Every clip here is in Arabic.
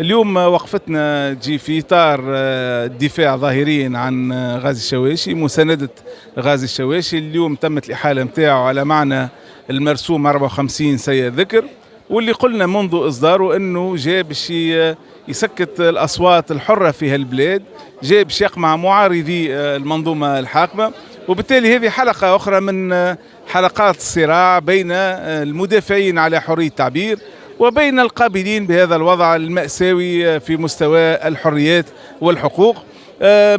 اليوم وقفتنا تجي في إطار الدفاع ظاهريا عن غازي الشواشي، مساندة غازي الشواشي. اليوم تمت الإحالة متاعه على معنى المرسوم 54 سيء ذكر، واللي قلنا منذ إصداره أنه جاء باش يسكت الأصوات الحرة في هالبلاد، جاء باش يقمع معارضي المنظومة الحاكمة. وبالتالي هذه حلقة أخرى من حلقات الصراع بين المدافعين على حرية التعبير وبين القابلين بهذا الوضع المأساوي في مستوى الحريات والحقوق.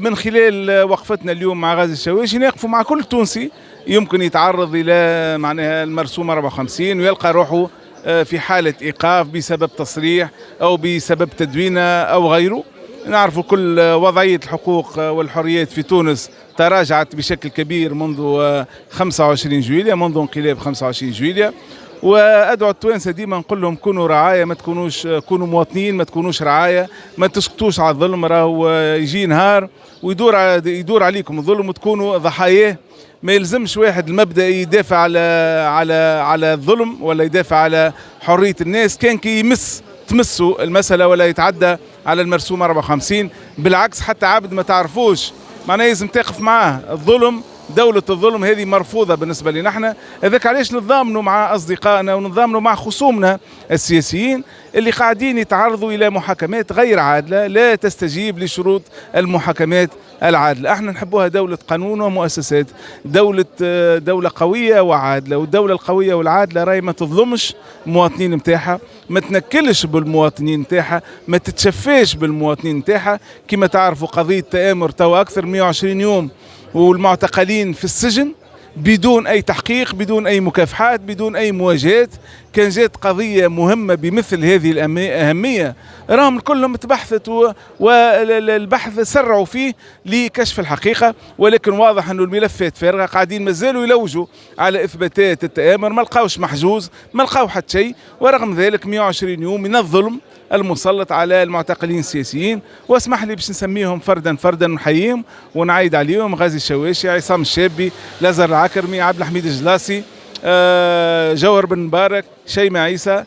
من خلال وقفتنا اليوم مع غازي الشواشي نقف مع كل تونسي يمكن يتعرض إلى معناها المرسوم 54 ويلقى روحه في حالة إيقاف بسبب تصريح أو بسبب تدوينة أو غيره. نعرف كل وضعية الحقوق والحريات في تونس تراجعت بشكل كبير منذ 25 جويلية، منذ انقلاب 25 جويلية. وادعو التوانسه ديما نقول لهم كونوا رعايه، ما تكونوش، كونوا مواطنين، ما تكونوش رعايه، ما تسكتوش على الظلم. راهو يجي نهار يدور عليكم الظلم وتكونوا ضحاياه. ما يلزمش واحد المبدا يدافع على الظلم ولا يدافع على حريه الناس كان كي تمسوا المساله ولا يتعدى على المرسوم 54. بالعكس حتى عبد ما تعرفوش معناه لازم تقف معاه. الظلم، دولة الظلم هذه مرفوضة بالنسبة لنا احنا. هذاك علاش نتضامنوا مع أصدقائنا ونتضامنوا مع خصومنا السياسيين اللي قاعدين يتعرضوا إلى محاكمات غير عادلة لا تستجيب لشروط المحاكمات العادلة. احنا نحبوها دولة قانون ومؤسسات، دولة قوية وعادلة. والدولة القوية والعادلة راهي ما تظلمش المواطنين نتاعها، ما تنكلش بالمواطنين نتاعها، ما تتشفاش بالمواطنين نتاعها. كما تعرفوا قضية تآمر توا أكثر من 120 يوم والمعتقلين في السجن بدون أي تحقيق، بدون أي مكافحات، بدون أي مواجهات. كان جات قضية مهمة بمثل هذه الأهمية راهم كلهم تبحثت والبحث سرعوا فيه لكشف الحقيقة، ولكن واضح أنه الملفات فارغة. قاعدين مازالوا يلوجوا على إثباتات التآمر، ما لقاوش محجوز، ما لقاو حتى شيء. ورغم ذلك 120 يوم من الظلم المسلط على المعتقلين السياسيين. واسمح لي باش نسميهم فردا فردا ونحييهم ونعيد عليهم: غازي الشواشي، عصام الشابي، لازر العكرمي، عبد الحميد الجلاسي، جوهر بن مبارك، شيماء عيسى،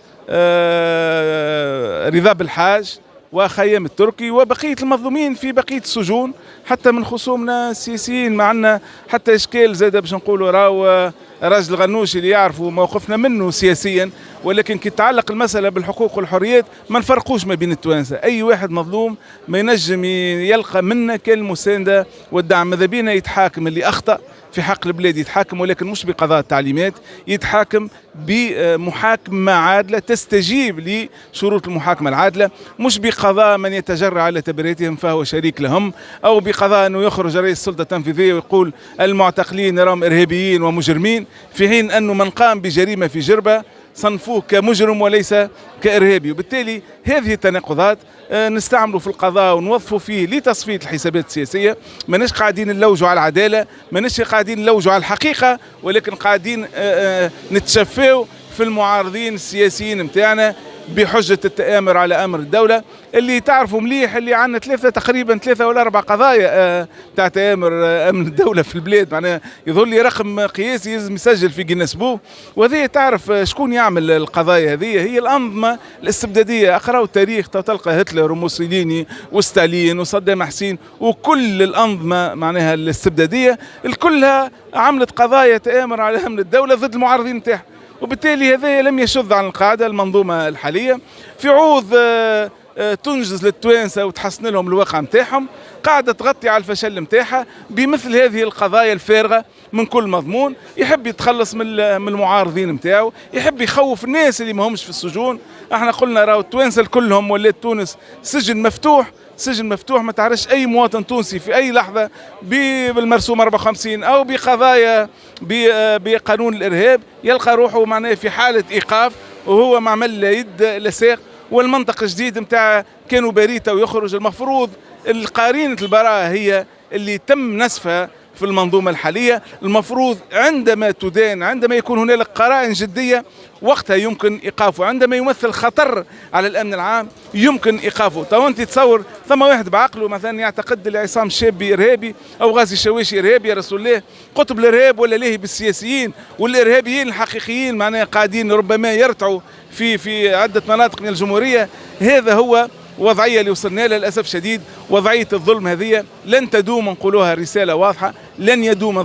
رضا بالحاج، وخيام التركي، وبقية المظلومين في بقية السجون حتى من خصومنا السياسيين. معنا حتى إشكال زاد باش نقولوا راهو راجل غنوش اللي يعرفوا موقفنا منه سياسيا، ولكن كي تتعلق المسألة بالحقوق والحريات ما نفرقوش ما بين التوانسة. أي واحد مظلوم ما ينجم يلقى منا كالمساندة والدعم. ماذا بينا يتحاكم اللي أخطأ في حق البلاد، يتحاكم ولكن مش بقضاء التعليمات، يتحاكم بمحاكمة عادلة تستجيب لشروط المحاكمة العادلة، مش بقضاء من يتجرع على تبريتهم فهو شريك لهم، أو بقضاء أنه يخرج رئيس السلطة التنفيذية ويقول المعتقلين راهم إرهابيين ومجرمين، في حين أنه من قام بجريمة في جربة صنفوه كمجرم وليس كإرهابي. وبالتالي هذه التناقضات نستعملوا في القضاء ونوظفوا فيه لتصفية الحسابات السياسية. ماناش قاعدين نلوجوا على العدالة، ماناش قاعدين نلوجوا على الحقيقة، ولكن قاعدين نتشفوا في المعارضين السياسيين متاعنا بحجة التآمر على أمر الدولة. اللي تعرفوا مليح اللي عندنا تقريبا 3 ولا 4 قضايا تاع تآمر أمن الدولة في البلاد، معناها يظهر لي رقم قياسي لازم يسجل في جينيس بوك. وهذه تعرف شكون يعمل القضايا هذه؟ هي الأنظمة الاستبدادية. أقرأوا التاريخ تلقى هتلر وموسوليني وستالين وصدام حسين وكل الأنظمة معناها الاستبدادية الكلها عملت قضايا تآمر على أمن الدولة ضد المعارضين نتاعها. وبالتالي هذا لم يشذ عن القاعدة. المنظومة الحالية في عوض تنجز للتوانسة وتحسن لهم الواقع نتاعهم قاعدة تغطي على الفشل نتاعها بمثل هذه القضايا الفارغة من كل مضمون. يحب يتخلص من المعارضين نتاعو، يحب يخوف الناس اللي ما همش في السجون. احنا قلنا راهو التوانسة كلهم ولات تونس سجن مفتوح، سجن مفتوح ما تعرفش اي مواطن تونسي في اي لحظه بالمرسوم 54 او بقضايا بقانون الارهاب يلقى روحه معناه في حاله ايقاف وهو معمل لا يد لا ساق. والمنطق الجديد نتاع كانوا بريته ويخرج. المفروض القارينة البراءة هي اللي تم نسفها في المنظومة الحالية. المفروض عندما تدان، عندما يكون هنالك قرائن جدية وقتها يمكن إيقافه، عندما يمثل خطر على الأمن العام يمكن إيقافه. تو أنت تصور ثم واحد بعقله مثلا يعتقد العصام الشابي إرهابي أو غازي الشواشي إرهابي، يا رسول الله قطب الإرهاب ولا ليه بالسياسيين والإرهابيين الحقيقيين معناها قاعدين ربما يرتعوا في عدة مناطق من الجمهورية. هذا هو وضعية اللي وصلنا لها للأسف شديد وضعية الظلم هذه لن تدوم، نقولوها رسالة واضحة، لن يدوم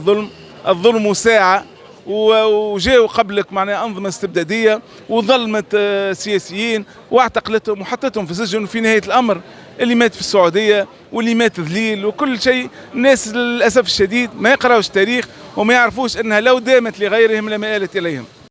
الظلم ساعة. وجاوا قبلك معناها أنظمة استبدادية وظلمت سياسيين واعتقلتهم وحطتهم في السجن، وفي نهاية الأمر اللي مات في السعودية واللي مات ذليل وكل شيء. الناس للأسف الشديد ما يقراوش التاريخ وما يعرفوش أنها لو دامت لغيرهم لما آلت إليهم.